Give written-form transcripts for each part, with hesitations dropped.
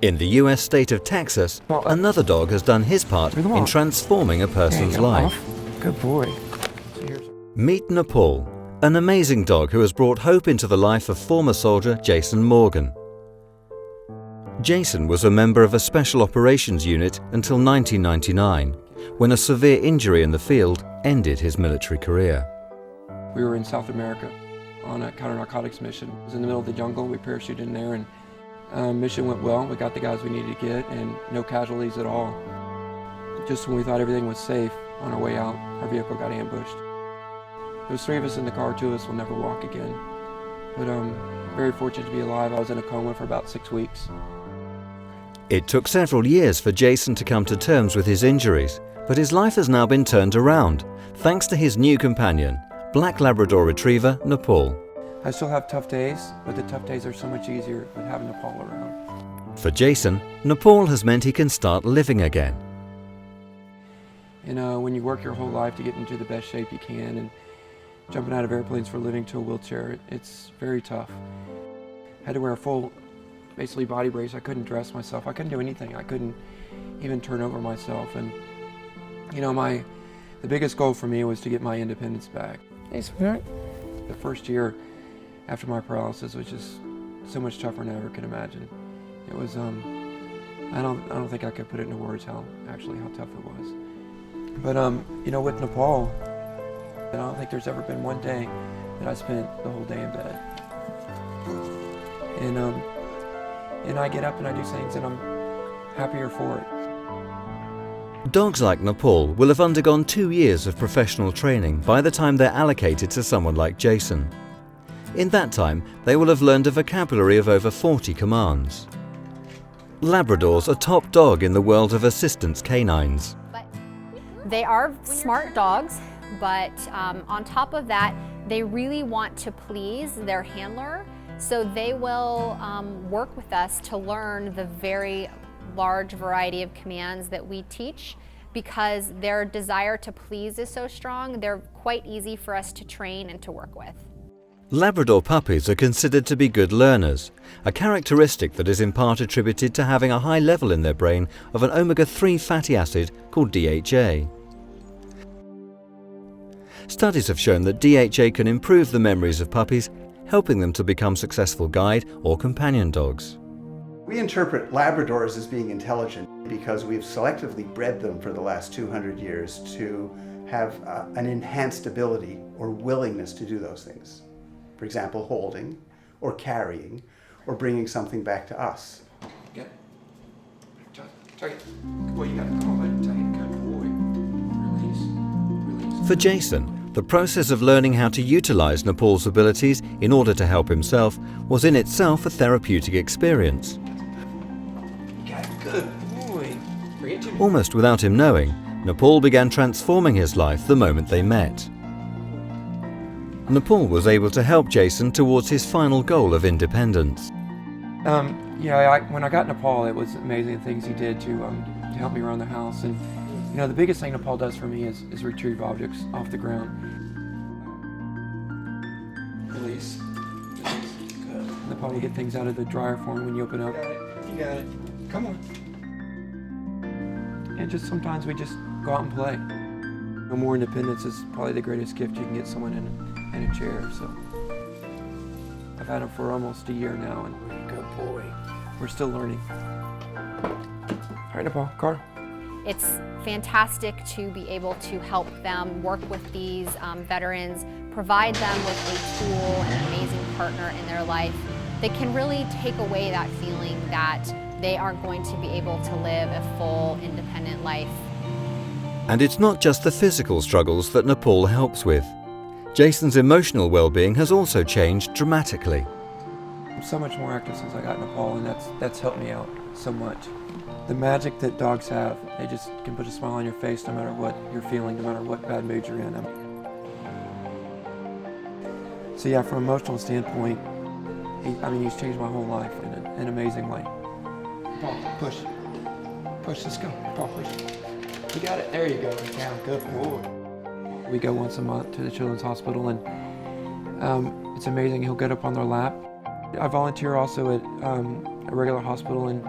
In the US state of Texas, another dog has done his part in transforming a person's life. Good boy. Meet Napal, an amazing dog who has brought hope into the life of former soldier Jason Morgan. Jason was a member of a special operations unit until 1999, when a severe injury in the field ended his military career. We were in South America on a counter-narcotics mission. It was in the middle of the jungle. We parachuted in there, and mission went well. We got the guys we needed to get, and no casualties at all. Just when we thought everything was safe, on our way out, our vehicle got ambushed. There was 3 of us in the car. 2 of us will never walk again. But very fortunate to be alive. I was in a coma for about 6 weeks. It took several years for Jason to come to terms with his injuries, but his life has now been turned around, thanks to his new companion, Black Labrador Retriever Napal. I still have tough days, but the tough days are so much easier with having Napal around. For Jason, Napal has meant he can start living again. When you work your whole life to get into the best shape you can, and jumping out of airplanes for a living to a wheelchair, it's very tough. I had to wear a full, basically body brace. I couldn't dress myself. I couldn't do anything. I couldn't even turn over myself. And the biggest goal for me was to get my independence back. Hey, sweetheart. The first year after my paralysis was just so much tougher than I ever could imagine. It was, I don't think I could put it into words how tough it was. But with Napal, I don't think there's ever been one day that I spent the whole day in bed. And I get up and I do things and I'm happier for it. Dogs like Napal will have undergone 2 years of professional training by the time they're allocated to someone like Jason. In that time, they will have learned a vocabulary of over 40 commands. Labradors are top dog in the world of assistance canines. They are smart dogs, but on top of that, they really want to please their handler, so they will work with us to learn the very large variety of commands that we teach. Because their desire to please is so strong, they're quite easy for us to train and to work with. Labrador puppies are considered to be good learners, a characteristic that is in part attributed to having a high level in their brain of an omega-3 fatty acid called DHA. Studies have shown that DHA can improve the memories of puppies, helping them to become successful guide or companion dogs. We interpret Labradors as being intelligent because we've selectively bred them for the last 200 years to have an enhanced ability or willingness to do those things. For example, holding, or carrying, or bringing something back to us. Get it. Tug it. Good boy, you got it. Come on, tug it. Good boy. Release. For Jason, the process of learning how to utilize Napal's abilities in order to help himself was in itself a therapeutic experience. Good boy. Almost without him knowing, Napal began transforming his life the moment they met. Napal was able to help Jason towards his final goal of independence. When I got Napal, it was amazing things he did to help me around the house. And the biggest thing Napal does for me is retrieve objects off the ground. Release. Good. Napal will get things out of the dryer for me when you open up. You got it. Come on. And just sometimes we just go out and play. More independence is probably the greatest gift you can get someone in a chair. So I've had him for almost a year now, and good boy. We're still learning. All right, Nepal, car. It's fantastic to be able to help them work with these veterans, provide them with a tool and an amazing partner in their life that can really take away that feeling that they aren't going to be able to live a full, independent life. And it's not just the physical struggles that Napal helps with. Jason's emotional well-being has also changed dramatically. I'm so much more active since I got Nepal, and that's helped me out so much. The magic that dogs have, they just can put a smile on your face no matter what you're feeling, no matter what bad mood you're in. So yeah, from an emotional standpoint, he's changed my whole life in an amazing way. Paul, push. Push, let's go. Paul, push. You got it. There you go. Down. Good boy. We go once a month to the Children's Hospital, and it's amazing. He'll get up on their lap. I volunteer also at a regular hospital, and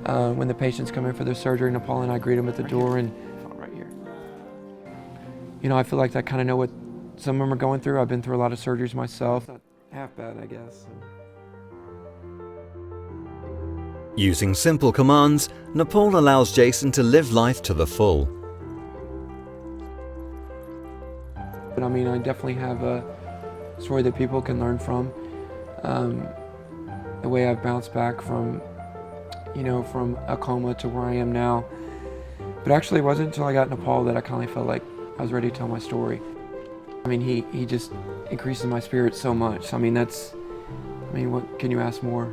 when the patients come in for their surgery, Nepal and I greet them at the door, and right here. You know, I feel like I kind of know what some of them are going through. I've been through a lot of surgeries myself. Not half bad, I guess. Using simple commands, Nepal allows Jason to live life to the full. But I mean, I definitely have a story that people can learn from. The way I've bounced back from, you know, from a coma to where I am now. But actually it wasn't until I got Nepal that I kind of felt like I was ready to tell my story. I mean, he just increases my spirit so much. I mean, what can you ask more?